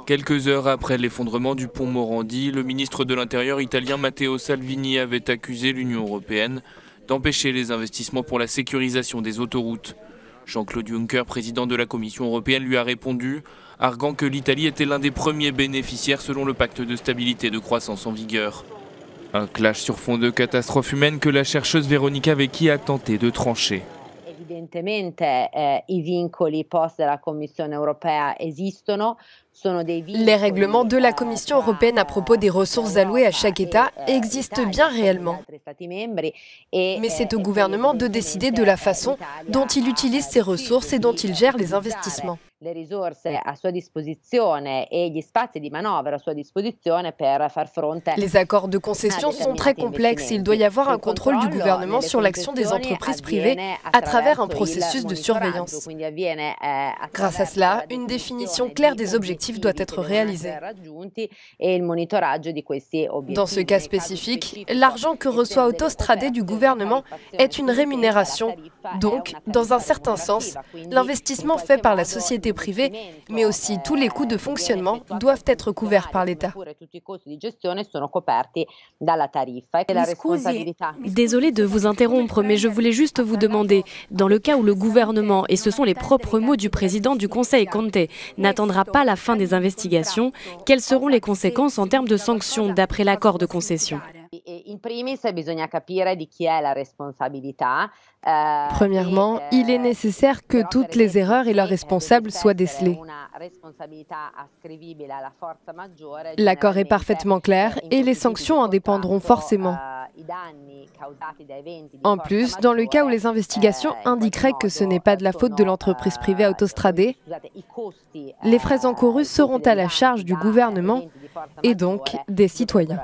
Quelques heures après l'effondrement du pont Morandi, le ministre de l'Intérieur italien Matteo Salvini avait accusé l'Union européenne d'empêcher les investissements pour la sécurisation des autoroutes. Jean-Claude Juncker, président de la Commission européenne, lui a répondu, arguant que l'Italie était l'un des premiers bénéficiaires selon le pacte de stabilité et de croissance en vigueur. Un clash sur fond de catastrophe humaine que la chercheuse Veronica Vecchi a tenté de trancher. Les règlements de la Commission européenne à propos des ressources allouées à chaque État existent bien réellement. Mais c'est au gouvernement de décider de la façon dont il utilise ces ressources et dont il gère les investissements. Les accords de concession sont très complexes et il doit y avoir un contrôle du gouvernement sur l'action des entreprises privées à travers un processus de surveillance. Grâce à cela, une définition claire des objectifs doit être réalisée. Dans ce cas spécifique, l'argent que reçoit Autostrade du gouvernement est une rémunération. Donc, dans un certain sens, l'investissement fait par la société privée, mais aussi tous les coûts de fonctionnement doivent être couverts par l'État. Scusi, désolée de vous interrompre, mais je voulais juste vous demander, dans le cas où le gouvernement, et ce sont les propres mots du président du Conseil Conte, n'attendra pas la fin des investigations, quelles seront les conséquences en termes de sanctions d'après l'accord de concession ? Premièrement, il est nécessaire que toutes les erreurs et leurs responsables soient décelés. L'accord est parfaitement clair et les sanctions en dépendront forcément. En plus, dans le cas où les investigations indiqueraient que ce n'est pas de la faute de l'entreprise privée Autostrade, les frais encourus seront à la charge du gouvernement et donc des citoyens.